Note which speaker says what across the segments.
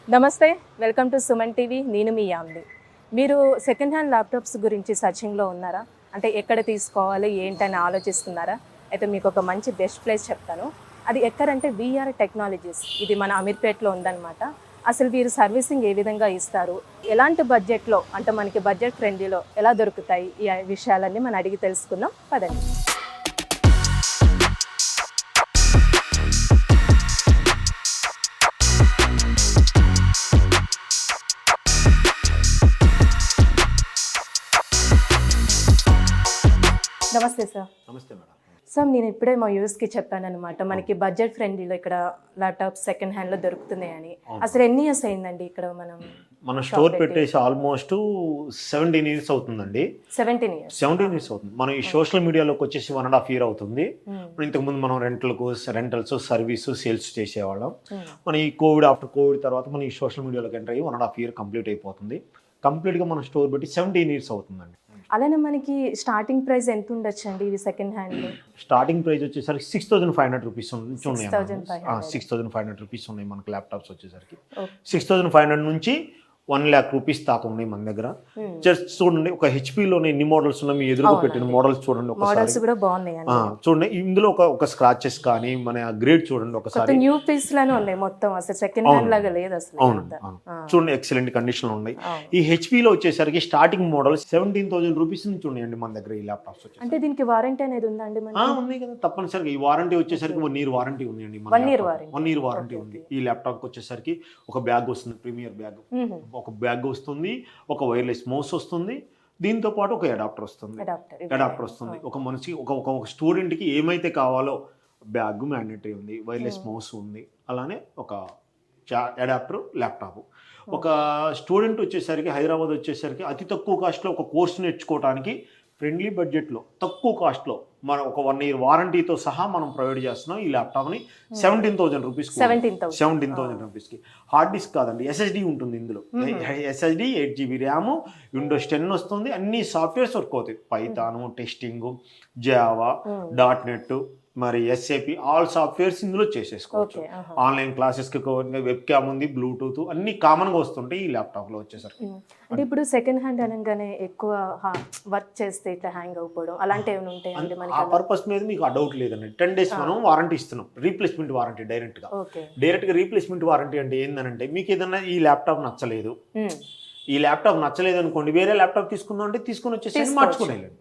Speaker 1: నమస్తే, welcome to Suman TV. నేను మీ యామ్ని. మీరు సెకండ్ హ్యాండ్ ల్యాప్టాప్స్ గురించి సర్చింగ్లో ఉన్నారా? అంటే ఎక్కడ తీసుకోవాలి ఏంటని ఆలోచిస్తున్నారా? అయితే మీకు ఒక మంచి బెస్ట్ ప్లేస్ చెప్తాను. అది ఎక్కడంటే వీఆర్ టెక్నాలజీస్. ఇది మన అమీర్పేట్లో ఉందన్నమాట. అసలు వీరు సర్వీసింగ్ ఏ విధంగా ఇస్తారు, ఎలాంటి బడ్జెట్లో అంటే మనకి బడ్జెట్ ఫ్రెండ్లీలో ఎలా దొరుకుతాయి, ఈ విషయాలన్నీ మనం అడిగి తెలుసుకుందాం. పదండి. నమస్తే సార్.
Speaker 2: నమస్తే మేడం.
Speaker 1: సార్, నేను ఇప్పుడే మా యూస్కి చెప్పాను అనమాట, మనకి బడ్జెట్ ఫ్రెండ్లీలో ఇక్కడ ల్యాప్టాప్స్ సెకండ్ హ్యాండ్లో దొరుకుతున్నాయని. అసలు ఎన్ని ఇయర్స్ అయిందండి ఇక్కడ
Speaker 2: మన స్టోర్ పెట్టేసి ఆల్మోస్ట్ 17 years అవుతుందండి.
Speaker 1: 17 years
Speaker 2: అవుతుంది. మనం ఈ సోషల్ మీడియాలోకి వచ్చేసి 1.5 years అవుతుంది. ఇంతకుముందు మనం రెంటల్స్ సర్వీస్ సేల్స్ చేసేవాళ్ళం. మన ఈ ఆఫ్టర్ కోవిడ్ తర్వాత మనం ఈ సోషల్ మీడియాలోకి ఎంటర్ అయ్యి 1.5 years కంప్లీట్ అయిపోతుంది. కంప్లీట్గా మన స్టోర్ పెట్టి 17 years అవుతుందండి.
Speaker 1: అలానే మనకి స్టార్టింగ్ ప్రైస్ ఎంత ఉండొచ్చు అండి ఇది సెకండ్ హ్యాండ్?
Speaker 2: స్టార్టింగ్ ప్రైస్ వచ్చేసరికి 6,500 రూపీస్ నుంచి ఉన్నాయి. 6,500 రూపీస్ ఉన్నాయి మనకి ల్యాప్టాప్స్ వచ్చేసరికి. 6,500 నుంచి 1 lakh రూపీస్ దాకా ఉన్నాయి మన దగ్గర. జస్ట్ చూడండి, ఒక హెచ్పీలోనే ఎన్ని మోడల్స్ ఉన్నాయి, మీ ఎదురుగా పెట్టిన మోడల్స్ చూడండి ఒకసారి. చూడండి, ఇందులో ఒక స్క్రాచెస్ కానీ మన గ్రేడ్ చూడండి ఒకసారి.
Speaker 1: న్యూ పీస్ లానే ఉన్నాయి మొత్తం, అసలు సెకండ్ హ్యాండ్ లాగా లేదు అసలు.
Speaker 2: అవునండి, చూడండి ఎక్సలెంట్ కండిషన్ లో ఉన్నాయి. ఈ హెచ్పీలో వచ్చేసరికి స్టార్టింగ్ మోడల్ 17,000 రూపీస్ నుంచి ఉన్నాయండి మన దగ్గర ఈ ల్యాప్టాప్స్.
Speaker 1: అంటే దీనికి వారంటీ అనేది ఉందా అండి?
Speaker 2: ఉంది కదా, తప్పనిసరిగా. ఈ వారంటీ వచ్చేసరికి 1 year వారంటీ ఉందండి. 1 year వారంటీ ఉంది. ఈ ల్యాప్టాప్ వచ్చేసరికి ఒక బ్యాగ్ వస్తుంది, ప్రీమియర్ బ్యాగ్. ఒక బ్యాగ్ వస్తుంది, ఒక వైర్లెస్ మౌస్ వస్తుంది, దీంతో పాటు ఒక అడాప్టర్ వస్తుంది. ఒక మనిషి ఒక స్టూడెంట్కి ఏమైతే కావాలో బ్యాగ్ మ్యాండేటరీ ఉంది, వైర్లెస్ మౌస్ ఉంది, అలానే ఒక అడాప్టర్, ల్యాప్టాప్. ఒక స్టూడెంట్ వచ్చేసరికి హైదరాబాద్ వచ్చేసరికి అతి తక్కువ కాస్ట్లో ఒక కోర్సు నేర్చుకోవడానికి ఫ్రెండ్లీ బడ్జెట్లో తక్కువ కాస్ట్లో మనం ఒక 1 year వారంటీతో సహా మనం ప్రొవైడ్ చేస్తున్నాం ఈ ల్యాప్టాప్ని. 17,000 రూపీస్. 17,000 రూపీస్కి. హార్డ్ డిస్క్ కాదండి, ఎస్ఎస్డి ఉంటుంది ఇందులో. ఎస్ఎస్డి 8GB ర్యామ్, విండోస్ 10 వస్తుంది. అన్ని సాఫ్ట్వేర్స్ వర్క్ అవుతాయి. పైథాన్, టెస్టింగ్, జావా, .NET, మరి ఎస్ఏపి, ఆల్ సాఫ్ట్వేర్స్ ఇందులో చేసేసుకోవచ్చు. ఆన్లైన్ క్లాసెస్కి వెబ్ క్యామ్ ఉంది, బ్లూటూత్ అన్ని కామన్గా వస్తుంటాయి ఈ ల్యాప్టాప్లో వచ్చేసరికి.
Speaker 1: అంటే ఇప్పుడు సెకండ్ హ్యాండ్ అనగానే ఎక్కువ వర్క్ చేస్తే ఇట్లా హ్యాంగ్ అయిపోవడం అలాంటివి ఏమైనా ఉంటాయండి?
Speaker 2: ఆ పర్పస్ మీద మీకు ఆ డౌట్ లేదండి. 10 days మనం వారంటీ ఇస్తున్నాం, రీప్లేస్మెంట్ వారంటీ. డైరెక్ట్గా రీప్లేస్మెంట్ వారంటీ అంటే ఏంటంటే, మీకు ఏదన్నా ఈ ల్యాప్టాప్ నచ్చలేదు, ఈ ల్యాప్టాప్ నచ్చలేదు అనుకోండి, వేరే ల్యాప్టాప్ తీసుకుందాం అంటే తీసుకుని వచ్చేసి మార్చుకునేయాలండి.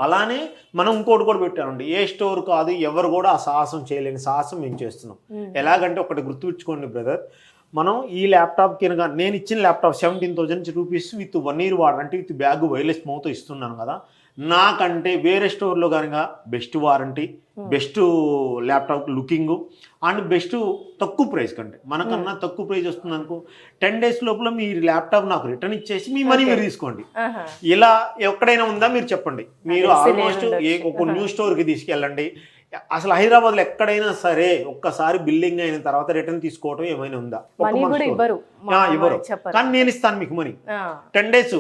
Speaker 2: అలానే మనం ఇంకోటి కూడా పెట్టామండి, ఏ స్టోర్ కాదు ఎవరు కూడా ఆ సాహసం చేయలేని సాహసం మేము చేస్తున్నాం. ఎలాగంటే ఒకటి గుర్తుపెట్టుకోండి బ్రదర్, మనం ఈ ల్యాప్టాప్ కనుక నేను ఇచ్చిన laptop 17,000 rupees with 1 year warranty with bag wireless mouth ఇస్తున్నాను కదా, నాకంటే వేరే స్టోర్లో కనుక best warranty, best laptop looking and best తక్కువ ప్రైస్ కంటే మనకన్నా తక్కువ ప్రైస్ వస్తుంది అనుకో, 10 days లోపల మీ ల్యాప్టాప్ నాకు రిటర్న్ ఇచ్చేసి మీ మనీ మీరు తీసుకోండి. ఇలా ఎక్కడైనా ఉందా మీరు చెప్పండి. మీరు ఆల్మోస్ట్ ఒక న్యూ స్టోర్కి తీసుకెళ్ళండి. అసలు హైదరాబాద్లో ఎక్కడైనా సరే ఒక్కసారి బిల్డింగ్ అయిన తర్వాత రిటర్న్ తీసుకోవడం ఏమైనా ఉందా? ఇవ్వరు. కానీ నేను ఇస్తాను మీకు మనీ. 10 days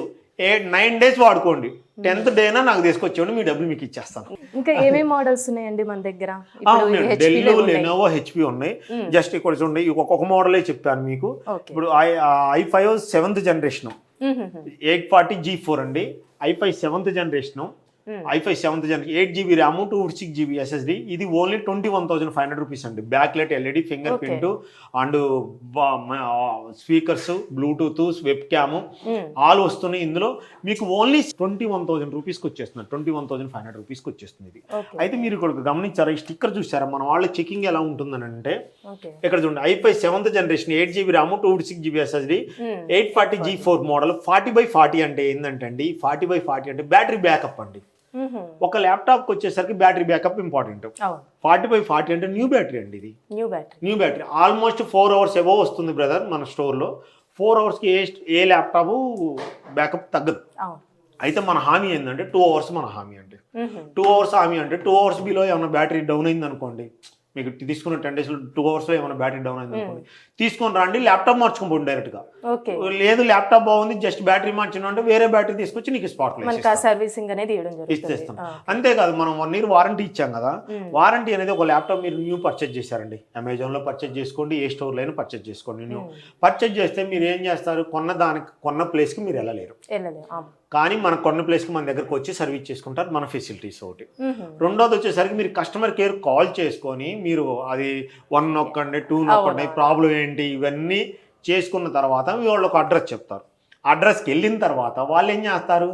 Speaker 2: 9 days వాడుకోండి, 10th day నాకు తీసుకొచ్చేయండి, మీ డబ్బులు మీకు ఇచ్చేస్తాను.
Speaker 1: ఇంకా ఏమేమి మోడల్స్ ఉన్నాయండి మన దగ్గర?
Speaker 2: డెల్, లెనోవో, హెచ్పి ఉన్నాయి. జస్ట్ ఇక్కడ చూడండి, ఒక్కొక్క మోడలే చెప్పాను మీకు. ఇప్పుడు i5 7th generation 840G4 అండి. i5 7th generation, i5 7th generation, 8GB RAM, 256GB SSD. ఇది ఓన్లీ 21,500 రూపీస్ అండి. Back light LED, finger print and speakers, Bluetooth, web cam all వస్తున్నాయి ఇందులో. మీకు ఓన్లీ 21,000 రూపీస్కి వచ్చేస్తుంది, 21,500 రూపీస్కి వచ్చేస్తుంది ఇది. అయితే మీరు ఇక్కడ గమనించారా, ఈ స్టిక్కర్ చూసారా? మన వాళ్ళ చెకింగ్ ఎలా ఉంటుందని అంటే, ఇక్కడ చూడండి, i5 7th generation 8GB RAM, 256GB SSD, 840G4 model. 40/40 అంటే ఏంటంటే అండి, 40/40 అంటే బ్యాటరీ బ్యాకప్ అండి. ఒక ల్యాప్టాప్కి వచ్చేసరికి బ్యాటరీ బ్యాకప్ ఇంపార్టెంట్. 40/40 అంటే న్యూ బ్యాటరీ అండి. ఇది new battery almost 4 hours above వస్తుంది బ్రదర్ మన స్టోర్లో. 4 hours ఏ ల్యాప్టాప్ బ్యాకప్ తగ్గదు. అయితే మన హామీ ఏంటంటే 2 hours మన హామీ అంటే. 2 hours హామీ అంటే 2 hours బిలో ఏమైనా బ్యాటరీ డౌన్ అయింది అనుకోండి, మీకు తీసుకున్న 10 డేస్లో 2 అవర్స్లో ఏమైనా బ్యాటరీ డౌన్ అయింది అనుకోండి, తీసుకొని రండి, ల్యాప్టాప్ మార్చుకోండి డైరెక్ట్గా. లేదు ల్యాప్టాప్ బాగుంది జస్ట్ బ్యాటరీ మార్చిన అంటే వేరే బ్యాటరీ తీసుకొచ్చి నీకు స్పాట్లో
Speaker 1: సర్వీసింగ్ అనేది
Speaker 2: ఇచ్చేస్తాం. అంతేకాదు మనం 1 year వారంటీ ఇచ్చాం కదా, వారంటీ అనేది ఒక ల్యాప్టాప్ మీరు న్యూ పర్చేజ్ చేశారండి, అమెజాన్లో పర్చేజ్ చేసుకోండి, ఏ స్టోర్లో అయినా పర్చేజ్ చేసుకోండి. న్యూ పర్చేజ్ చేస్తే మీరు ఏం చేస్తారు, కొన్న ప్లేస్కి మీరు వెళ్ళలేరు. కానీ మన కొన్న ప్లేస్కి మన దగ్గరకు వచ్చి సర్వీస్ చేసుకుంటారు, మన ఫెసిలిటీస్ ఒకటి. రెండోది వచ్చేసరికి మీరు కస్టమర్ కేర్ కాల్ చేసుకొని మీరు అది 1 నొక్కండి 2 నొక్కండి ప్రాబ్లం ఏంటి ఇవన్నీ చేసుకున్న తర్వాత వాళ్ళు ఒక అడ్రస్ చెప్తారు. అడ్రస్కి వెళ్ళిన తర్వాత వాళ్ళు ఏం చేస్తారు,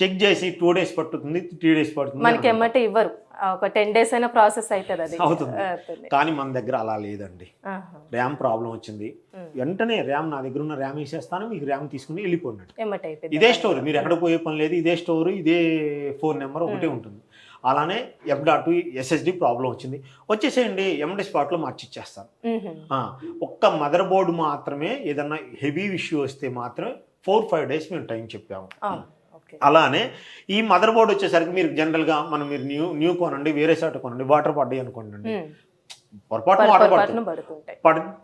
Speaker 2: చెక్ చేసి 2 days పట్టుతుంది 3 days పడుతుంది,
Speaker 1: మనకి ఎమ్మటే ఇవ్వరు, ఒక 10 days అయినా ప్రాసెస్
Speaker 2: అవుతుంది. కానీ మన దగ్గర అలా లేదండి. ర్యామ్ ప్రాబ్లం వచ్చింది వెంటనే ర్యామ్ నా దగ్గర ఉన్న ర్యామ్ వేసేస్తాను, మీకు ర్యామ్ తీసుకుని వెళ్ళిపోయినట్టు. ఇదే స్టోర్, మీరు ఎక్కడ పోయే పని లేదు, ఇదే స్టోర్, ఇదే ఫోన్ నెంబర్ ఒకటే ఉంటుంది. అలానే F.2 SSD ప్రాబ్లం వచ్చింది, వచ్చేసేయండి ఎండి స్పాట్లో మార్చిచ్చేస్తాను. ఒక్క మదర్ బోర్డు మాత్రమే ఏదన్నా హెవీ ఇష్యూ వస్తే మాత్రం 4-5 days మేము టైం చెప్పాము. అలానే ఈ మదర్ బోర్డ్ వచ్చేసరికి మీరు జనరల్గా మీరు న్యూ కొనండి, వేరే సాట్ కొనండి, వాటర్ పడ్డాయి అనుకోండి, పొరపాటు వాటర్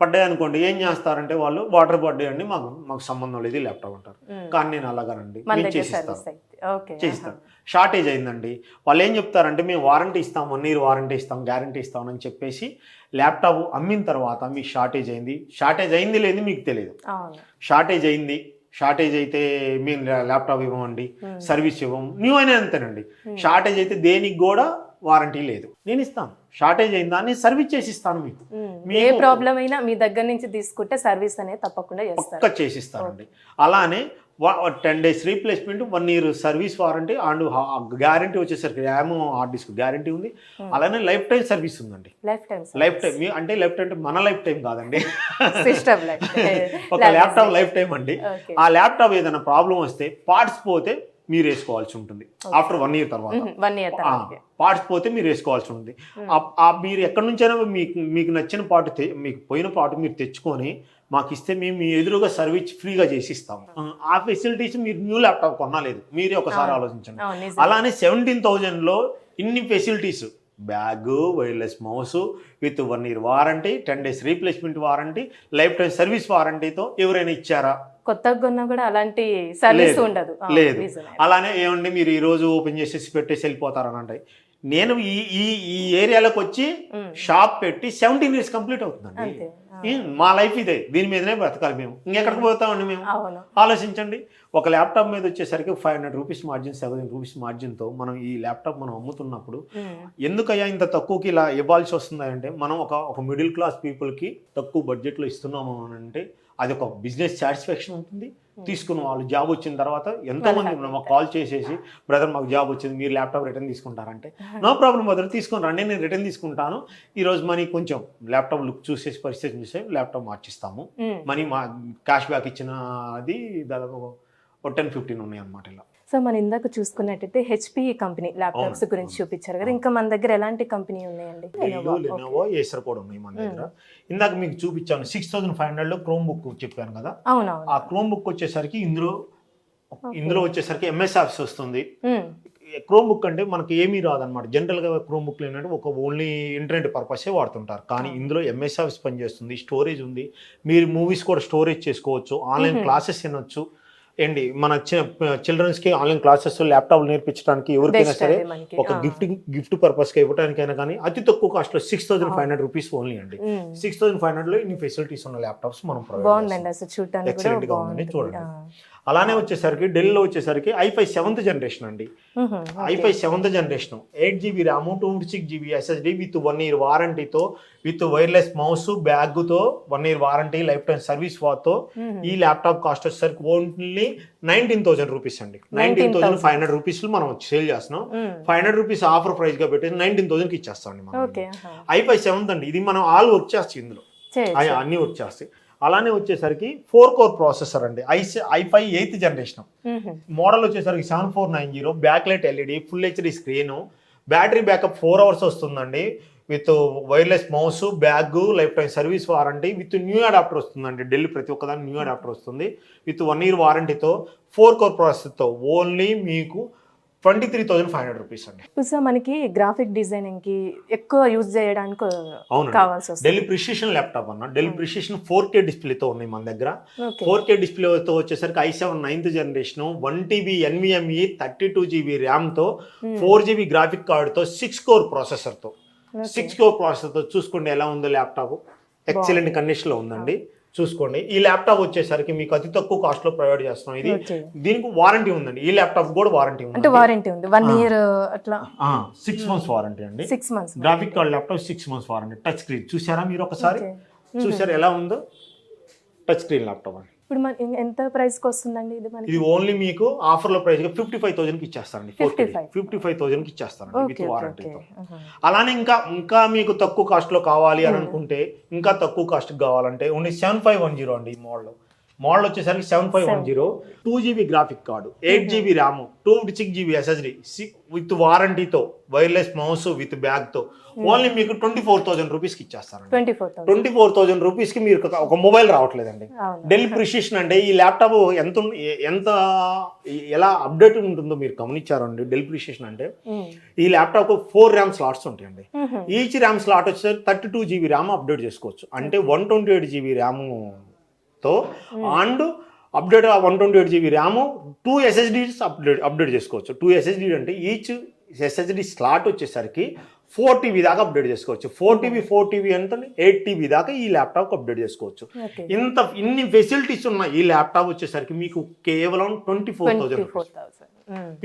Speaker 2: పడ్డాయి అనుకోండి, ఏం చేస్తారంటే వాళ్ళు వాటర్ పడ్డాయండి మాకు సంబంధం లేదు ల్యాప్టాప్ అంటారు. కానీ నేను అలాగానండి, నేను చేసిస్తాను. షార్టేజ్ అయిందండి, వాళ్ళు ఏం చెప్తారంటే మేము వారంటీ ఇస్తాం, 1 year వారంటీ ఇస్తాం, గ్యారంటీ ఇస్తామని చెప్పేసి ల్యాప్టాప్ అమ్మిన తర్వాత మీకు షార్టేజ్ అయింది లేదు మీకు తెలియదు. షార్టేజ్ అయితే మేము ల్యాప్టాప్ ఇవ్వమండి, సర్వీస్ ఇవ్వము, న్యూ అయినా అంతేనండి. షార్టేజ్ అయితే దేనికి కూడా వారంటీ లేదు, నేను ఇస్తాను. షార్టేజ్ అయిందా అని సర్వీస్ చేసి ఇస్తాను. మీకు
Speaker 1: ఏ ప్రాబ్లం అయినా మీ దగ్గర నుంచి తీసుకుంటే సర్వీస్ అనేది తప్పకుండా
Speaker 2: చేసిస్తానండి. అలానే 10 days replacement, 1 year service warranty and guarantee వచ్చేసరికి ర్యామ్ హార్డ్ డిస్క్ గ్యారంటీ ఉంది. అలానే లైఫ్ టైం సర్వీస్ ఉందండి. లైఫ్ టైం అంటే లైఫ్ టైం అంటే మన లైఫ్ టైం కాదండి, ఒక ల్యాప్టాప్ లైఫ్ టైం అండి. ఆ ల్యాప్టాప్ ఏదైనా ప్రాబ్లం వస్తే పార్ట్స్ పోతే మీరు వేసుకోవాల్సి ఉంటుంది. ఆఫ్టర్ 1 year తర్వాత పార్ట్స్ పోతే మీరు వేసుకోవాల్సి ఉంటుంది. మీరు ఎక్కడి నుంచైనా మీకు నచ్చిన పార్ట్, మీకు పోయిన పార్ట్ మీరు తెచ్చుకొని మాకు ఇస్తే మేము మీ ఎదురుగా సర్వీస్ ఫ్రీగా చేసి ఇస్తాము. ఆ ఫెసిలిటీస్ మీరు న్యూ ల్యాప్టాప్ కొనలేదు, మీరే ఒకసారి ఆలోచించండి. అలానే 17,000లో ఇన్ని facilities, bag, wireless mouse with 1 year warranty, 10 days replacement warranty, lifetime service వారంటీతో ఎవరైనా ఇచ్చారా?
Speaker 1: కొత్తగా కొన్నా కూడా అలాంటి సర్వీస్ ఉండదు.
Speaker 2: లేదు. అలానే ఏమండి మీరు ఈ రోజు ఓపెన్ చేసేసి పెట్టేసి వెళ్ళిపోతారని అంటే, నేను ఈ ఏరియాలోకి వచ్చి షాప్ పెట్టి 17 years కంప్లీట్ అవుతుందండి. మా లైఫ్ ఇదే, దీని మీదనే బ్రతకాలి మేము, ఇంకెక్కడికి పోతామండి మేము? ఆలోచించండి. ఒక ల్యాప్టాప్ మీద వచ్చేసరికి 500 రూపీస్ మార్జిన్, 700 రూపీస్ మార్జిన్తో మనం ఈ ల్యాప్టాప్ మనం అమ్ముతున్నప్పుడు ఎందుకయ్యా ఇంత తక్కువకి ఇలా ఇవ్వాల్సి వస్తుంది అంటే, మనం ఒక మిడిల్ క్లాస్ పీపుల్కి తక్కువ బడ్జెట్లో ఇస్తున్నాము అని అంటే అది ఒక బిజినెస్ సాటిస్ఫాక్షన్ ఉంటుంది. తీసుకున్న వాళ్ళు జాబ్ వచ్చిన తర్వాత ఎంతోమంది మాకు కాల్ చేసేసి, బ్రదర్ మాకు జాబ్ వచ్చింది, మీరు ల్యాప్టాప్ రిటర్న్ తీసుకుంటారంటే, నో ప్రాబ్లం బ్రదర్ తీసుకొని రండి, నేను రిటర్న్ తీసుకుంటాను, ఈరోజు మనీ కొంచెం ల్యాప్టాప్ లుక్ చూసేసి పరిస్థితి చూసే ల్యాప్టాప్ మార్చిస్తాము, మనీ మా క్యాష్ బ్యాక్ ఇచ్చిన అది దాదాపు 10-15 ఉన్నాయి అన్నమాట. ఇలా
Speaker 1: సో మనం ఇందాక చూసుకున్నట్టయితే HP కంపెనీ ల్యాప్టాప్స్ గురించి చూపించారు కదా, ఇంకా మన దగ్గర ఎలాంటి కంపెనీ ఉన్నాయండి?
Speaker 2: లెనోవో, ఏసర్ కూడా ఉన్నాయి మన దగ్గర. ఇందాక మీకు చూపించాను 6,500లో క్రోమ్ బుక్ చెప్పాను కదా, ఆ క్రోమ్ బుక్ వచ్చేసరికి ఇందులో వచ్చేసరికి MS ఆఫీస్ వస్తుంది. క్రోమ్ బుక్ అంటే మనకి ఏమీ రాదనమాట. జనరల్గా క్రోమ్ బుక్లు ఏంటంటే ఒక ఓన్లీ ఇంటర్నెట్ పర్పసే వాడుతుంటారు, కానీ ఇందులో MS ఆఫీస్ పనిచేస్తుంది, స్టోరేజ్ ఉంది, మీరు మూవీస్ కూడా స్టోరేజ్ చేసుకోవచ్చు, ఆన్లైన్ క్లాసెస్ వినొచ్చు. ఏంటి మన చిల్డ్రన్స్కి ఆన్లైన్ క్లాసెస్ ల్యాప్టాప్ నేర్పించడానికి ఎవరికైనా సరే ఒక గిఫ్ట్ పర్పస్గా ఇవ్వడానికైనా కానీ అతి తక్కువ కాస్ట్లో 6,500 రూపీస్ ఓన్లీ అండి. 6,500లో ఇన్ని ఫెసిలిటీస్ ఉన్న ల్యాప్టాప్స్ మనం ఎక్సలెంట్గా ఉందని చూడండి. అలానే వచ్చేసరికి డెల్లో వచ్చేసరికి i5 7th జనరేషన్ అండి. i5 7th generation 8GB RAM, 256GB SSD with 1 year వారంటీతో, విత్ వైర్లెస్ మౌస్, బ్యాగ్తో 1 year warranty, lifetime service వాతో ఈ ల్యాప్టాప్ కాస్ట్ వచ్చేసరికి ఓన్లీ 19,000 రూపీస్ అండి. 19,500 రూపీస్ మనం సేల్ చేస్తున్నాం. 500 రూపీస్ ఆఫర్ ప్రైస్ గా పెట్టి 19,000కి ఇచ్చేస్తాం మనం. i5 7th అండి, ఇది మనం ఆల్ వర్క్ చేస్తాం, ఇందులో అన్ని వర్క్ చేస్తాయి. అలానే వచ్చేసరికి 4 core ప్రాసెసర్ అండి. i5 8th జనరేషన్ మోడల్ వచ్చేసరికి 7490, back light LED, full HD screen, battery backup 4 hours వస్తుందండి, with wireless mouse, bag, life time service warranty, with new adapter వస్తుందండి. ఢిల్లీ ప్రతి ఒక్కదానికి న్యూ అడాప్టర్ వస్తుంది, విత్ 1 year వారంటీతో, 4 core ప్రాసెసర్తో ఓన్లీ మీకు 23,500 rupees అండి.
Speaker 1: ఇప్పుడు sir మనకి గ్రాఫిక్ డిజైనింగ్ కి ఎక్కువ యూజ్ చేయడానికి
Speaker 2: అవును,
Speaker 1: కావాల్సి వస్తుంది.
Speaker 2: డెల్ ప్రిసిషన్ ల్యాప్టాప్ అన్న, డెల్ ప్రిసిషన్ 4K డిస్ప్లేతో ఉన్నాయి మన దగ్గర.
Speaker 1: Okay.
Speaker 2: 4K డిస్ప్లేతో వచ్చేసరికి i7 9th generation, 1TB NVMe 32GB ర్యామ్తో, 4GB graphic కార్డుతో, 6 కోర్ ప్రాసెసర్తో, 6 కోర్ ప్రాసెసర్తో చూసుకోండి ఎలా ఉందో ల్యాప్టాప్. ఎక్సలెంట్ కండిషన్లో ఉందండి, చూసుకోండి. ఈ ల్యాప్టాప్ వచ్చేసరికి మీకు అతి తక్కువ కాస్ట్ లో ప్రొవైడ్ చేస్తున్నాం. ఇది దీనికి వారంటీ ఉందండి, ఈ ల్యాప్టాప్ కూడా వారంటీ ఉంది.
Speaker 1: అంటే వారంటీ ఉంది 1 year అట్లా
Speaker 2: 6 months వారంటీ అండి.
Speaker 1: 6 months
Speaker 2: graphic card laptop 6 months warranty. Touch screen చూసారా మీరు ఒకసారి, చూసారా ఎలా ఉందో టచ్ స్క్రీన్ ల్యాప్టాప్ అండి.
Speaker 1: ఇప్పుడు మన ఎంత ప్రైస్ కి వస్తుందండి ఇది మనకి?
Speaker 2: ఇది ఓన్లీ మీకు ఆఫర్ లో ప్రైస్ గా 55,000 కి ఇచ్చేస్తారండి. 55,000 కి ఇచ్చేస్తారండి విత్ వారంటీతో. అలానే ఇంకా మీకు తక్కువ కాస్ట్ లో కావాలి అని అనుకుంటే, ఇంకా తక్కువ కాస్ట్ కావాలంటే ఓన్లీ 7510 అండి. ఈ మోడల్ వచ్చేసరికి 7510, 2GB graphic card, 8GB RAM, 256GB SSD with వారంటీతో, వైర్లెస్ మౌస్ విత్ బ్యాగ్ తో ఓన్లీ మీకు 24,000 రూపీస్కి ఇచ్చేస్తారండి. 24,000 రూపీస్కి మీరు ఒక మొబైల్ రావట్లేదండి. డెల్ ప్రిసిషన్ అంటే ఈ ల్యాప్టాప్ ఎంత ఎలా అప్డేట్ ఉంటుందో మీరు గమనించారండి. డెల్ ప్రిసిషన్ అంటే ఈ ల్యాప్టాప్ 4 ర్యామ్ స్లాట్స్ ఉంటాయండి. ఈచ్ ర్యామ్ స్లాట్ వచ్చేసరికి 32GB ర్యామ్ అప్డేట్ చేసుకోవచ్చు. అంటే 128GB ర్యామ్ తో and update 128GB RAM, 2 SSDs update చేసుకోవచ్చు. 2 SSD అంటే ఈచ్ SSD స్లాట్ వచ్చేసరికి 4TB దాకా అప్డేట్ చేసుకోవచ్చు. 4TB ఎంత 8TB దాకా ఈ ల్యాప్టాప్ అప్డేట్ చేసుకోవచ్చు. ఇన్ని ఫెసిలిటీస్ ఉన్న ఈ ల్యాప్టాప్ వచ్చేసరికి మీకు కేవలం 24,000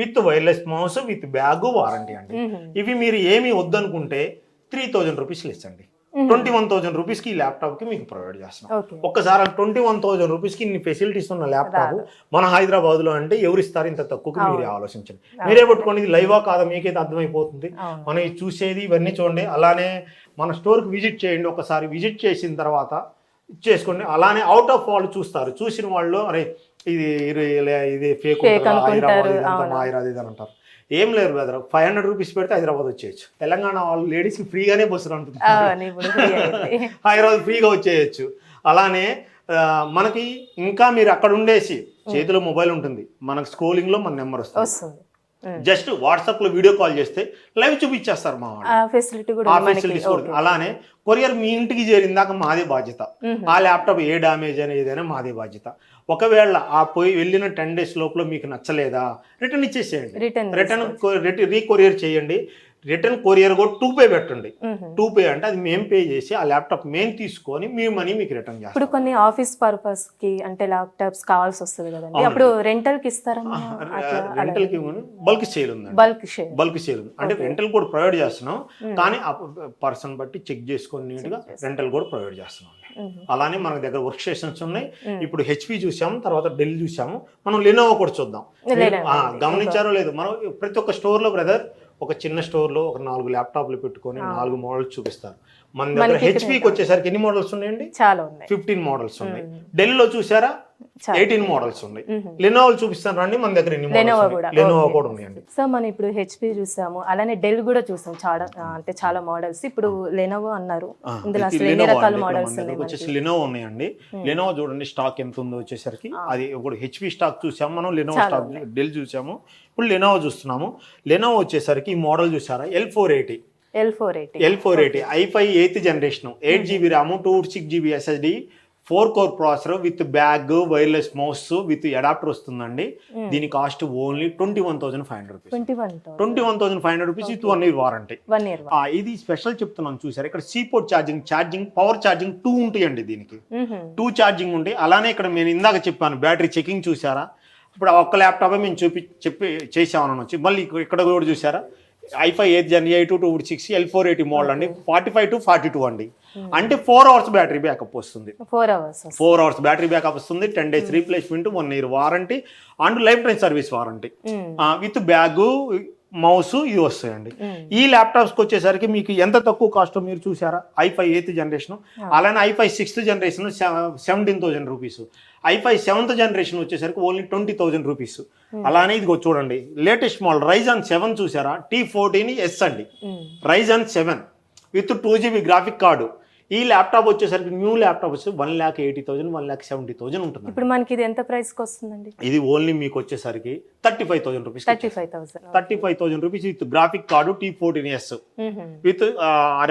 Speaker 2: with wireless mouse with bag warranty అండి. ఇవి మీరు ఏమి వద్దనుకుంటే 3,000 రూపీస్ లెస్ అండి. 21,000 రూపీస్కి ఈ ల్యాప్టాప్కి మీకు ప్రొవైడ్ చేస్తున్నాం. ఒక్కసారి 21,000 రూపీస్కి ఇన్ని ఫెసిలిటీస్ ఉన్న ల్యాప్టాప్ మన హైదరాబాద్లో అంటే ఎవరిస్తారు ఇంత తక్కువకి? మీరే ఆలోచించండి, మీరే పట్టుకోండి. ఇది లైవా కాదా మీకైతే అర్థమైపోతుంది. మనం చూసేది ఇవన్నీ చూడండి. అలానే మన స్టోర్కి విజిట్ చేయండి. ఒకసారి విజిట్ చేసిన తర్వాత చేసుకోండి. అలానే అవుట్ ఆఫ్ వాళ్ళు చూస్తారు, చూసిన వాళ్ళు అరే ఇది ఫేక్ హైదరాబాద్ ఇది అని అంటారు. ఏం లేరు బ్రదర్, 500 రూపీస్ పెడితే హైదరాబాద్ వచ్చేయచ్చు. తెలంగాణ వాళ్ళు లేడీస్కి ఫ్రీగానే బస్సులు అంటుంది, హైదరాబాద్ ఫ్రీగా వచ్చేయచ్చు. అలానే మనకి ఇంకా మీరు అక్కడ ఉండేసి చేతిలో మొబైల్ ఉంటుంది, మనకు స్క్రోలింగ్లో మన నెంబర్ వస్తుంది. జస్ట్ వాట్సాప్ లో వీడియో కాల్ చేస్తే లైవ్ చూపించేస్తారు మా వాళ్ళు. ఫెసిలిటీస్ కూడా. అలానే కొరియర్ మీ ఇంటికి చేరిందాక మాదే బాధ్యత. ఆ ల్యాప్టాప్ ఏ డ్యామేజ్ అని ఏదైనా మాదే బాధ్యత. ఒకవేళ ఆ వెళ్ళిన 10 days లోపల మీకు నచ్చలేదా రిటర్న్ ఇచ్చేసేయండి. రిటర్న్ రీకొరియర్ చేయండి. రిటర్న్ కొరియర్ కూడా 2 pay పెట్టండి. 2 pay అంటే అది మేము పే చేసి ఆ ల్యాప్టాప్ మేము తీసుకొని మీ మనీ మీకు రిటర్న్ చేస్తాం.
Speaker 1: ఇప్పుడు కొన్ని ఆఫీస్ పర్పస్ కి అంటే ల్యాప్టాప్స్ కావాల్సి వస్తుంది కదండి, అప్పుడు రెంటల్ కి ఇస్తారా?
Speaker 2: రెంటల్ కి బల్క్ సేల్ ఉంది. బల్క్ సేల్ ఉంది అంటే రెంటల్ కూడా ప్రొవైడ్ చేస్తున్నాం. కానీ పర్సన్ బట్టి చెక్ చేసుకొని నీట్ గా రెంటల్ కూడా ప్రొవైడ్ చేస్తున్నాం. అలానే మన దగ్గర వర్క్ స్టేషన్స్ ఉన్నాయి. ఇప్పుడు HP చూసాము, తర్వాత డెల్ చూసాము, మనం లెనోవో కూడా చూద్దాం. గమనించారో లేదు, మనం ప్రతి ఒక్క స్టోర్ లో బ్రదర్ ఒక చిన్న స్టోర్ లో ఒక 4 ల్యాప్టాప్లు పెట్టుకొని 4 మోడల్స్ చూపిస్తారు. మన దగ్గర HPకి వచ్చేసరికి ఎన్ని మోడల్స్ ఉన్నాయండి? 15 మోడల్స్ ఉన్నాయి. డెల్ లో చూసారా 18 మోడల్స్ ఉన్నాయి. లెనోవో చూపిస్తాను రండి, మన దగ్గర లెనోవో కూడా ఉన్నాయండి.
Speaker 1: సార్ మనం ఇప్పుడు HP చూసాము, అలానే డెల్ కూడా చూసాం. చాలా మోడల్స్. ఇప్పుడు లెనోవో అన్నారు, ఇందులో అసలు ఎన్ని రకాల మోడల్స్
Speaker 2: వచ్చేసి లెనోవో ఉన్నాయండి. లెనోవో చూడండి స్టాక్ ఎంత ఉందో వచ్చేసరికి. అది ఇప్పుడు HP స్టాక్ చూసాము మనం, లెనోవో స్టాక్ డెల్ చూసాము, ఇప్పుడు లెనోవో చూస్తున్నాము. లెనోవో వచ్చేసరికి ఈ మోడల్ చూసారా L480 i5 8th generation, 8GB RAM, 256GB SSD, 4 core processor with bag, wireless mouse with adapter వస్తుందండి. దీని cost only 21,500 rupees. 21,500 rupees with 1 year warranty. ఇది స్పెషల్ చెప్తున్నాను చూసారు. ఇక్కడ సీపోర్ట్ ఛార్జింగ్ పవర్ ఛార్జింగ్ 2 ఉంటాయండి. దీనికి 2 ఛార్జింగ్ ఉంటాయి. అలానే ఇక్కడ నేను ఇందాక చెప్పాను బ్యాటరీ చెకింగ్ చూసారా. ఇప్పుడు ఒక్క ల్యాప్టాప్ మేము చేసామని వచ్చి మళ్ళీ ఇక్కడ కూడా చూసారా i5 8th gen i2 260 L480 model అండి. 45 to 42 అండి. అంటే 4 hours బ్యాటరీ బ్యాకప్ వస్తుంది. 4 hours బ్యాటరీ బ్యాకప్ వస్తుంది. 10 days replacement, 1 year warranty and life time service warranty with bag, mouse ఇవి వస్తాయండి. ఈ ల్యాప్టాప్స్కి వచ్చేసరికి మీకు ఎంత తక్కువ కాస్ట్ మీరు చూసారా. i5 8th జనరేషన్, అలానే i5 6th generation 17,000 rupees. i5 7th generation వచ్చేసరికి ఓన్లీ 20,000 రూపీస్. అలానే ఇదిగో చూడండి లేటెస్ట్ మోడల్ Ryzen 7 చూసారా, T14S అండి. Ryzen 7 with 2GB graphic card. ఈ ల్యాప్టాప్ వచ్చేసరికి న్యూ ల్యాప్టాప్ వచ్చి 1,80,000 1,70,000 ఉంటుంది.
Speaker 1: ఇప్పుడు మనకి ఇది ఎంత ప్రైస్కి వస్తుందండి?
Speaker 2: ఇది ఓన్లీ మీకు వచ్చేసరికి 35,000 rupees.
Speaker 1: 35,000
Speaker 2: rupees with graphic card T14S with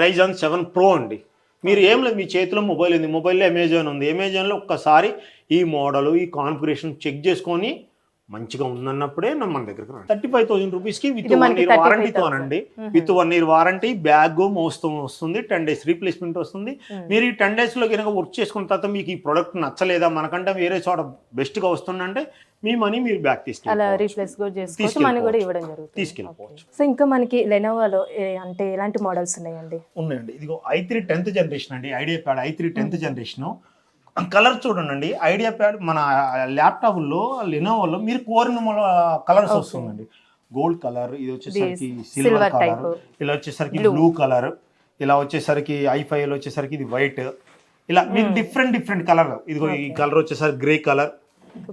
Speaker 2: Ryzen 7 Pro అండి. మీరు ఏం లేదు, మీ చేతిలో మొబైల్ ఉంది, మొబైల్లో అమెజాన్ ఉంది, అమెజాన్లో ఒక్కసారి ఈ మోడల్ ఈ కాన్ఫిగరేషన్ చెక్ చేసుకొని మంచిగా ఉందన్నప్పుడే మన దగ్గరకు రండి. 35,000 రూపీస్కి విత్ 1 ఇయర్ వారంటీతో అనండి. విత్ 1 ఇయర్ వారంటీ, బ్యాగ్ మోస్తూ వస్తుంది, 10 days రీప్లేస్మెంట్ వస్తుంది. మీరు ఈ 10 daysలో కనుక వర్క్ చేసుకున్న తర్వాత మీకు ఈ ప్రోడక్ట్ నచ్చలేదా, మనకంటే వేరే చోట బెస్ట్గా వస్తుందంటే మీ మనీ మీరు బ్యాక్ తీసుకెళ్ళిపోవచ్చు.
Speaker 1: సో ఇంకా మనకి లెనోవోలో అంటే ఎలాంటి మోడల్స్ ఉన్నాయండి?
Speaker 2: ఉన్నాయండి. ఇదిగో i3 10th జనరేషన్ అండి, idea pad i3 10th generation. Colour చూడండి, ఐడియా ప్యాడ్ మన ల్యాప్టాప్లో లెనోవోలో మీరు కోరిన కలర్స్ వస్తుందండి. గోల్డ్ కలర్, ఇది వచ్చేసరికి సిల్వర్ కలర్, ఇలా వచ్చేసరికి బ్లూ కలర్, ఇలా వచ్చేసరికి i5లో వచ్చేసరికి ఇది వైట్, ఇలా మీకు డిఫరెంట్ కలర్. ఇదిగో ఈ కలర్ వచ్చేసరికి గ్రే కలర్,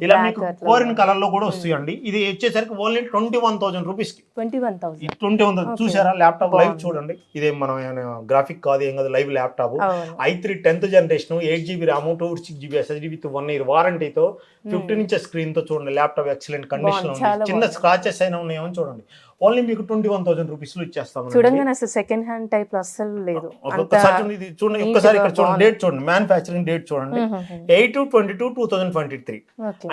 Speaker 2: ఇలా మీకు కోరిన కలర్ లో కూడా వస్తాయండి. ఇది వచ్చేసరికి ఓన్లీ 21,000 రూపీస్ కి. 21,000 చూసారా? ల్యాప్టాప్ లైవ్ చూడండి, ఇదే మనం గ్రాఫిక్ కాదు ఏం కాదు, live laptop. i3 10th generation, 8GB RAM, 256GB SSD with 1 year వారంటీతో, 15 inch స్క్రీన్ తో చూడండి. ల్యాప్టాప్ ఎక్సలెంట్ కండిషన్ లో ఉంది. చిన్న స్క్రాచెస్ అయినా ఉన్నాయేమో చూడండి. ఓన్లీ మీకు 21,000 రూపీస్ లో ఇచ్చేస్తాం.
Speaker 1: చూడండి అసలు సెకండ్ హ్యాండ్ టైప్ అస్సలు లేదు.
Speaker 2: ఇది చూడండి, ఒక్కసారి ఇక్కడ చూడండి, డేట్ చూడండి, మ్యానుఫ్యాక్చరింగ్ డేట్ చూడండి, 8/22/2023.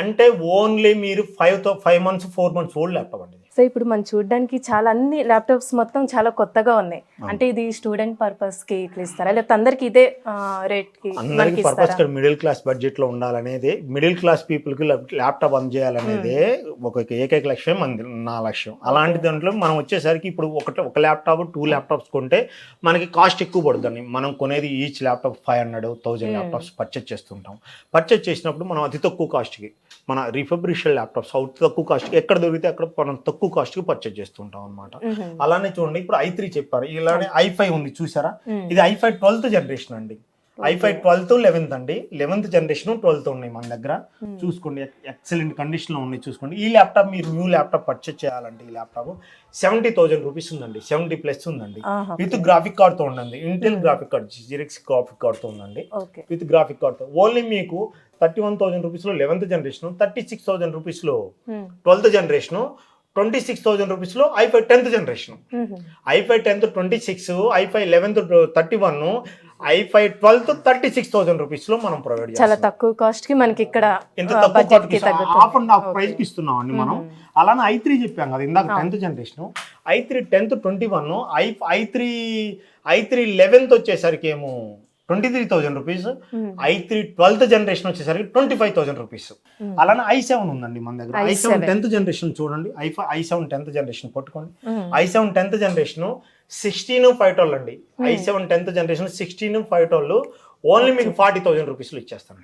Speaker 2: అంటే ఓన్లీ మీరు 5 months 4 months ఓల్డ్ ల్యాప్టాప్ అండి.
Speaker 1: సో ఇప్పుడు మనం చూడడానికి చాలా అన్ని ల్యాప్టాప్స్ మొత్తం చాలా కొత్తగా ఉన్నాయి. అంటే ఇది స్టూడెంట్ పర్పస్ కి ఇట్లా ఇస్తారా, లేకపోతే అందరికి ఇదే రేట్ కి?
Speaker 2: అందరికి పర్పస్ మిడిల్ క్లాస్ బడ్జెట్ లో ఉండాలనేది, మిడిల్ క్లాస్ పీపుల్ కి ల్యాప్టాప్ అందజేయాలనేది ఒక ఏకైక లక్ష్యం, నా లక్ష్యం. అలాంటి దాంట్లో మనం వచ్చేసరికి ఇప్పుడు ఒక ల్యాప్టాప్ 2 ల్యాప్టాప్స్ కొంటే మనకి కాస్ట్ ఎక్కువ పడుతుంది. మనం కొనేది ఈచ్ ల్యాప్టాప్ 500,000 ల్యాప్టాప్స్ పర్చేజ్ చేస్తుంటాం. పర్చేజ్ చేసినప్పుడు మనం అతి తక్కువ కాస్ట్కి మన రిఫబ్రిష్డ్ ల్యాప్టాప్స్ తక్కువ కాస్ట్కి ఎక్కడ దొరికితే అక్కడ మనం తక్కువ కాస్ట్కి పర్చేజ్ చేస్తుంటాం అనమాట. అలానే చూడండి, ఇప్పుడు i3 చెప్పారు, ఇలానే i5 ఉంది చూసారా? ఇది i5 12th జనరేషన్ అండి. i5 12th 11th అండి, 11th జనరేషన్ 12th ఉన్నాయి మన దగ్గర. చూసుకోండి, ఎక్సలెంట్ కండిషన్ లో ఉన్నాయి. చూసుకోండి, ఈ ల్యాప్టాప్ మీరు న్యూ ల్యాప్టాప్ పర్చేజ్ చేయాలంటే ఈ ల్యాప్టాప్ 70,000 రూపీస్ ఉందండి, 70+ ఉందండి. విత్ గ్రాఫిక్ కార్డ్ తో ఉండండి, ఇంటెల్ గ్రాఫిక్ కార్డ్, జిరెక్స్ గ్రాఫిక్ కార్డ్ తో ఉందండి. విత్ గ్రాఫిక్ కార్డ్ తో ఓన్లీ మీకు 31,000 రూపీస్ లో 11th జనరేషన్, 36,000 రూపీస్ లో 12th జనరేషన్, 26,000 రూపీస్ లో i5 10th generation. i5 10th 26, i5 11th 31, i5 12th 36,000 rupees లో మనం ప్రొవైడ్ చేస్తాం.
Speaker 1: చాలా తక్కువ కాస్ట్ కి మనకి ఇక్కడ
Speaker 2: ఇంత తక్కువ హాఫ్ అండ్ హాఫ్ ప్రైస్ కి ఇస్తున్నాం అండి మనం. అలానే i3 చెప్పాం కదా ఇందాక 10th generation, i3 10th 21, i3 11th వచ్చేసరికి ఏమో 23,000 రూపీస్, i3 12th జనరేషన్ వచ్చేసరికి 25,000 రూపీస్. అలానే i7 ఉందండి మన దగ్గర. i7 10th జనరేషన్ చూడండి, i7 10th జనరేషన్ పట్టుకోండి. i7 10th జనరేషన్ 16 512 అండి. i7 10th జనరేషన్ 16 512 ఓన్లీ మీకు 40,000 రూపీస్ లో ఇచ్చేస్తాను.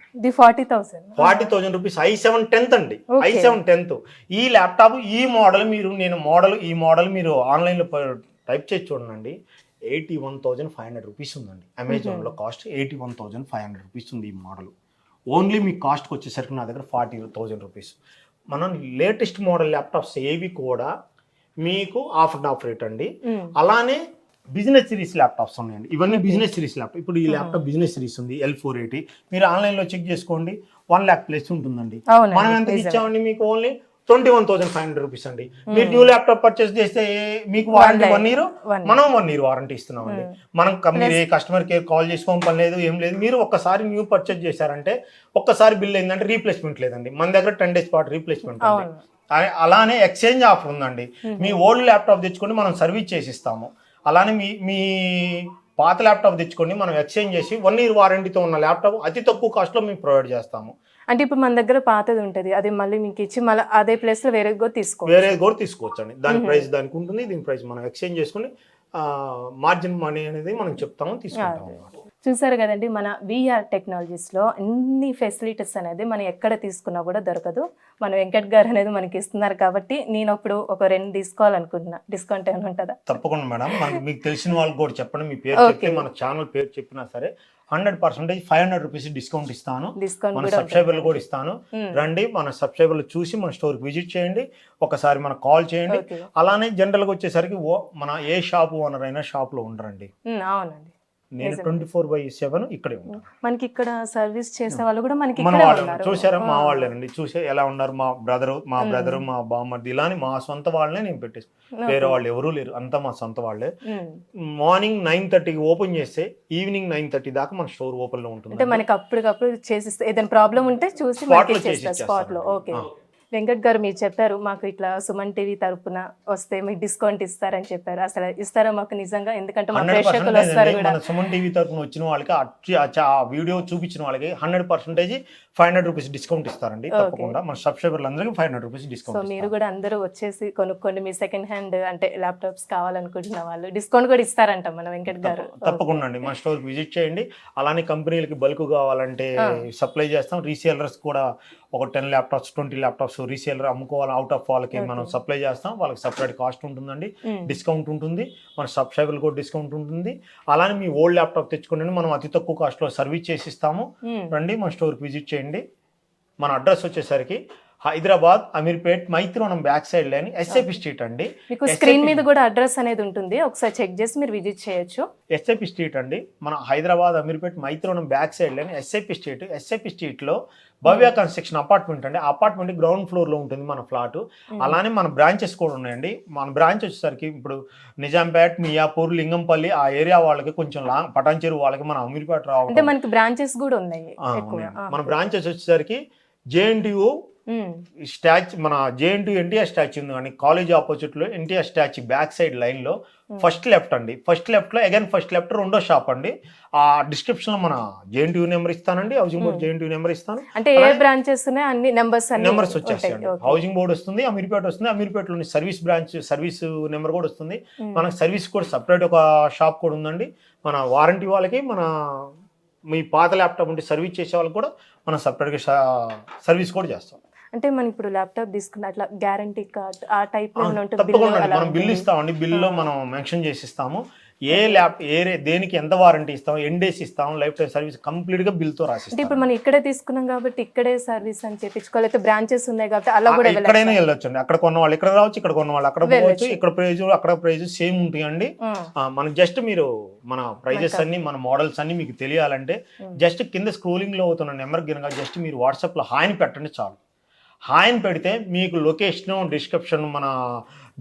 Speaker 2: 40,000 రూపీస్ i7 10th అండి. i7 10th ఈ ల్యాప్టాప్ ఈ మోడల్ మీరు ఆన్లైన్ లో టైప్ చేసి చూడండి, 81,500 రూపీస్ ఉందండి. అమెజాన్లో కాస్ట్ 81,500 రూపీస్ ఉంది ఈ మోడల్. ఓన్లీ మీ కాస్ట్కి వచ్చేసరికి నా దగ్గర 40,000 రూపీస్. మనం లేటెస్ట్ మోడల్ ల్యాప్టాప్స్ ఏవి కూడా మీకు ఆఫ్ అండ్ ఆఫ్ రేట్ అండి. అలానే బిజినెస్ సిరీస్ ల్యాప్టాప్స్ ఉన్నాయండి, ఇవన్నీ బిజినెస్ సిరీస్ ల్యాప్టాప్. ఇప్పుడు ఈ ల్యాప్టాప్ బిజినెస్ సిరీస్ ఉంది, L480. మీరు ఆన్లైన్లో చెక్ చేసుకోండి, 1 lakh ప్లస్ ఉంటుందండి. మనం ఎంత ఇచ్చామండి మీకు? ఓన్లీ 21,500 రూపీస్ అండి. మీరు న్యూ ల్యాప్టాప్ పర్చేస్ చేస్తే మీకు వారంటీ 1 year, మనం 1 year వారంటీ ఇస్తున్నామండి. మనం మీరు ఏ కస్టమర్ కేర్ కాల్ చేసుకోవడం పని లేదు, ఏం లేదు. మీరు ఒక్కసారి న్యూ పర్చేస్ చేశారంటే ఒక్కసారి బిల్ అయిందంటే రీప్లేస్మెంట్ లేదండి, మన దగ్గర 10 days పాటు రీప్లేస్మెంట్ ఉంది. అలానే ఎక్స్చేంజ్ ఆఫర్ ఉందండి. మీ ఓల్డ్ ల్యాప్టాప్ తెచ్చుకొని మనం సర్వీస్ చేసి ఇస్తాము. అలానే మీ పాత ల్యాప్టాప్ తెచ్చుకొని మనం ఎక్స్చేంజ్ చేసి 1 year వారంటీతో ఉన్న ల్యాప్టాప్ అతి తక్కువ కాస్ట్లో మేము ప్రొవైడ్ చేస్తాము.
Speaker 1: అంటే ఇప్పుడు మన దగ్గర పాతది ఉంటుంది, అది మళ్ళీ మీకు ఇచ్చి మళ్ళీ అదే ప్లేస్ లో వేరే కూడా
Speaker 2: తీసుకోవచ్చు అండి. దాని ప్రైస్ దానికి ఉంటుంది, దీని ప్రైస్ మనం ఎక్స్చేంజ్ చేసుకుని మార్జిన్ మనీ అనేది మనం చెప్తాము, తీసుకుంటాము.
Speaker 1: చూసారు కదండి, మన విఆర్ టెక్నాలజీస్లో అన్ని ఫెసిలిటీస్ అనేది మనం ఎక్కడ తీసుకున్నా కూడా దొరకదు. మన వెంకట్ గారు అనేది మనకి ఇస్తున్నారు కాబట్టి నేను ఇప్పుడు ఒక 2 తీసుకోవాలనుకుంటున్నా. డిస్కౌంట్ ఏమైనా ఉంటుందా?
Speaker 2: తప్పకుండా మేడం, మీకు తెలిసిన వాళ్ళకి కూడా చెప్పండి. మీ పేరు చెప్తే, మన ఛానల్ పేరు చెప్పినా సరే 100% 500 రూపీస్ డిస్కౌంట్ ఇస్తాను. మన సబ్స్క్రైబర్లు కూడా ఇస్తాను. రండి, మన సబ్స్క్రైబర్లు చూసి మన స్టోర్కి విజిట్ చేయండి, ఒకసారి మనకు కాల్ చేయండి. అలానే జనరల్గా వచ్చేసరికి మన ఏ షాప్ ఓనర్ అయినా షాప్లో ఉండరండి.
Speaker 1: అవునండి,
Speaker 2: నేను 24/7 ఇక్కడే ఉంటాను.
Speaker 1: మనకి ఇక్కడ సర్వీస్ చేసే వాళ్ళు కూడా మనకి
Speaker 2: మన
Speaker 1: ఇక్కడే
Speaker 2: వాళ్ళు
Speaker 1: ఉన్నారు.
Speaker 2: చూసారా, మా వాళ్ళేనండి. చూసే ఎలా ఉన్నారు, మా బ్రదరు మా బామ్మర్ది, ఇలాని మా సొంత వాళ్ళనే నేను పెట్టేస్తాను. వేరే వాళ్ళు ఎవరూ లేరు, అంతా మా సొంత వాళ్ళే. మార్నింగ్ 9:30కి ఓపెన్ చేస్తే ఈవినింగ్ 9:30 దాకా మన స్టోర్ ఓపెన్ లో ఉంటుంది.
Speaker 1: అంటే మనకి అప్పటికప్పుడు చేసిస్తే ఏదైనా ప్రాబ్లం ఉంటే చూసి స్పాట్ లో. ఓకే వెంకట్ గారు, మీరు చెప్పారు మాకు ఇట్లా సుమన్ టీవీ తరపున వస్తే మీకు డిస్కౌంట్ ఇస్తారని చెప్పారు. అసలు ఇస్తారా మాకు నిజంగా? ఎందుకంటే మా ప్రేక్షకులు వస్తారు కూడా.
Speaker 2: మన సుమన్ టీవీ తరపున వచ్చిన వాళ్ళకి ఆ వీడియో చూపించిన వాళ్ళకి 100% 500 రూపీస్ డిస్కౌంట్ ఇస్తారండి. తప్పకుండా మన సబ్స్క్రైబర్లందరికీ 500 రూపీస్
Speaker 1: సో
Speaker 2: డిస్కౌంట్.
Speaker 1: మీరు కూడా అందరూ వచ్చేసి కొనుక్కోండి. మీ సెకండ్ హ్యాండ్ అంటే ల్యాప్టాప్స్ కావాలనుకుంటున్న వాళ్ళు డిస్కౌంట్ కూడా ఇస్తారంట మన వెంకట్ గారు.
Speaker 2: తప్పకుండా అండి, మన స్టోర్ విజిట్ చేయండి. అలానే కంపెనీలకి బల్క్ కావాలంటే సప్లై చేస్తాం. రీసేలర్స్ కూడా ఒక 10 ల్యాప్టాప్స్ 20 ల్యాప్టాప్స్ రీసేలర్ అమ్ముకోవాలి అవుట్ ఆఫ్ వాళ్ళకి మనం సప్లై చేస్తాం. వాళ్ళకి సపరేట్ కాస్ట్ ఉంటుందండి, డిస్కౌంట్ ఉంటుంది. మన సబ్స్క్రైబర్ కూడా డిస్కౌంట్ ఉంటుంది. అలానే మీ ఓల్డ్ ల్యాప్టాప్ తెచ్చుకోండి, మనం అతి తక్కువ కాస్ట్ లో సర్వీస్ చేసి ఇస్తాము. రండి మన స్టోర్కి విజిట్ చేయండి. మన అడ్రస్ వచ్చేసరికి హైదరాబాద్ అమీర్పేట్ మైత్రివనం బ్యాక్ సైడ్ లేని ఎస్ఐపి స్ట్రీట్ అండి.
Speaker 1: మీకు స్క్రీన్ మీద కూడా అడ్రస్ అనేది ఉంటుంది, ఒకసారి చెక్ చేసి మీరు విజిట్ చేయొచ్చు.
Speaker 2: ఎస్ఐపి స్ట్రీట్ అండి, మన హైదరాబాద్ అమీర్పేట్ మైత్రివనం బ్యాక్ సైడ్ లేని ఎస్ఐపి స్ట్రీట్ లో భవ్య కన్స్ట్రక్షన్ అపార్ట్మెంట్ అండి. అపార్ట్మెంట్ గ్రౌండ్ ఫ్లోర్ లో ఉంటుంది మన ఫ్లాట్. అలానే మన బ్రాంచెస్ కూడా ఉన్నాయండి. మన బ్రాంచ్ వచ్చేసరికి ఇప్పుడు నిజాంపేట్, మియాపూర్, లింగంపల్లి ఆ ఏరియా వాళ్ళకి కొంచెం లాంగ్, పటాన్చెరు వాళ్ళకి మన అమీర్పేట రావాలి.
Speaker 1: అంటే మనకి బ్రాంచెస్ కూడా ఉన్నాయి.
Speaker 2: మన బ్రాంచెస్ వచ్చేసరికి జేఎన్టీయూ స్టాచ్యూ, మన జేఎన్టీ ఎన్టీఆర్ స్టాచ్యూ ఉంది కానీ కాలేజ్ ఆపోజిట్ లో NTR statue back side line లో ఫస్ట్ లెఫ్ట్ అండి. ఫస్ట్ లెఫ్ట్ లో అగైన్ ఫస్ట్ లెఫ్ట్ రెండో షాప్ అండి. ఆ డిస్క్రిప్షన్ లో మన జేఎన్టీ నెంబర్ ఇస్తానండి, హౌసింగ్ బోర్డ్ జేఎన్టీ నెంబర్ ఇస్తాను.
Speaker 1: అంటే ఏ బ్రాంచెస్ ఉన్నాయి అన్ని నెంబర్స్
Speaker 2: వచ్చేస్తాయండి. హౌసింగ్ బోర్డ్ వస్తుంది, అమీర్పేట వస్తుంది, అమీర్పేటలోని సర్వీస్ బ్రాంచ్ సర్వీస్ నెంబర్ కూడా వస్తుంది. మనకు సర్వీస్ కూడా సపరేట్ ఒక షాప్ కూడా ఉందండి. మన వారంటీ వాళ్ళకి, మన మీ పాత ల్యాప్టాప్ ఉంటే సర్వీస్ చేసే వాళ్ళకి కూడా మనం సపరేట్గా సర్వీస్ కూడా చేస్తాం.
Speaker 1: అంటే మనం ఇప్పుడు ల్యాప్టాప్ తీసుకున్న అట్లా గ్యారంటీ కార్డ్ ఆ టైప్ లో ఉంటుంది.
Speaker 2: తప్పకుండా మనం బిల్ ఇస్తామండి. బిల్లో మనం మెన్షన్ చేసి ఇస్తాము. దేనికి ఎంత వారంటీ ఇస్తాం, ఎన్ డేస్ ఇస్తాం, లైఫ్ టైం సర్వీస్ కంప్లీట్ గా బిల్ తో రాసి.
Speaker 1: ఇప్పుడు మనం ఇక్కడే తీసుకున్నాం కాబట్టి ఇక్కడే సర్వీస్ అని చెప్పించుకోవాలి. బ్రాంచెస్ ఉన్నాయి కాబట్టి అలా కూడా
Speaker 2: ఎక్కడైనా వెళ్ళొచ్చు అండి. అక్కడ కొన్న వాళ్ళు ఇక్కడ రావచ్చు, ఇక్కడ కొన్న వాళ్ళు అక్కడ పోవచ్చు. ఇక్కడ ప్రైజ్ అక్కడ ప్రైజ్ సేమ్ ఉంటాయండి. మనం జస్ట్ మీరు మన ప్రైజెస్ అన్ని, మన మోడల్స్ అన్ని మీకు తెలియాలంటే జస్ట్ కింద స్క్రోలింగ్ లో అవుతున్న నెంబర్ గినక జస్ట్ మీరు వాట్సాప్ లో హాయ్ పెట్టండి చాలు. హాయ్ పెడితే మీకు లొకేషన్, డిస్క్రిప్షన్, మన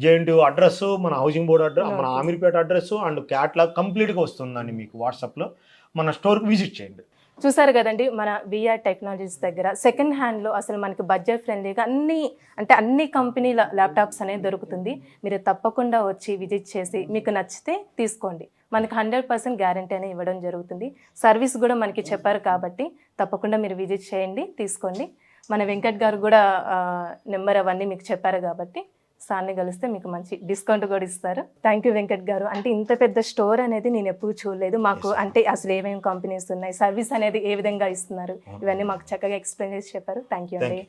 Speaker 2: జేఎన్టీ అడ్రస్, మన హౌసింగ్ బోర్డ్ అడ్రస్, మన అమీర్పేట అడ్రస్ అండ్ క్యాట్లాగ్ కంప్లీట్గా వస్తుందండి మీకు వాట్సాప్లో. మన స్టోర్కి విజిట్ చేయండి.
Speaker 1: చూసారు కదండి, మన విఆర్ టెక్నాలజీస్ దగ్గర సెకండ్ హ్యాండ్లో అసలు మనకి బడ్జెట్ ఫ్రెండ్లీగా అన్ని కంపెనీల ల్యాప్టాప్స్ అనేది దొరుకుతుంది. మీరు తప్పకుండా వచ్చి విజిట్ చేసి మీకు నచ్చితే తీసుకోండి. మనకి 100% గ్యారంటీ అనేది ఇవ్వడం జరుగుతుంది. సర్వీస్ కూడా మనకి చెప్పారు కాబట్టి తప్పకుండా మీరు విజిట్ చేయండి, తీసుకోండి. మన వెంకట్ గారు కూడా నెంబర్ అవన్నీ మీకు చెప్పారు కాబట్టి సార్ని కలిస్తే మీకు మంచి డిస్కౌంట్ కూడా ఇస్తారు. థ్యాంక్ యూ వెంకట్ గారు. అంటే ఇంత పెద్ద స్టోర్ అనేది నేను ఎప్పుడు చూడలేదు. మాకు అంటే అసలు ఏమేమి కంపెనీస్ ఉన్నాయి, సర్వీస్ అనేది ఏ విధంగా ఇస్తున్నారు, ఇవన్నీ మాకు చక్కగా ఎక్స్ప్లెయిన్ చేసి చెప్పారు. థ్యాంక్ యూ అండి.